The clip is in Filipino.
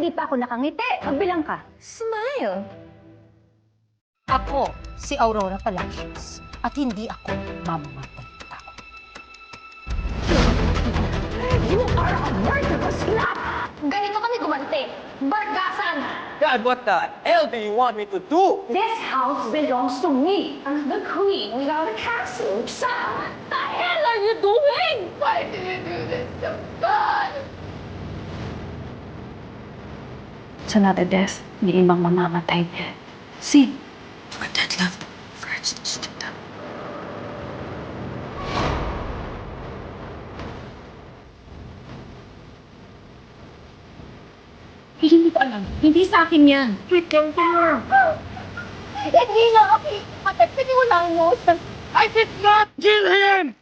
hindi pa ako nakangiti. Magbilang ka. Smile. Ako, si Aurora Palacios. At hindi ako mamamatay tao. You are a murderous slut! Ganito kami gumante. Bargasan! God, what the hell do you want me to do? This house belongs to me. I'm the queen without a castle. Sam, what the hell are you doing? Why did you do this to God? It's another death. May ibang mamamatay. See? For dead love, first stood up. Hindi ko alam. Hindi sa akin yan. Hindi na ako. Patay, piniwalaan mo. I did not kill him!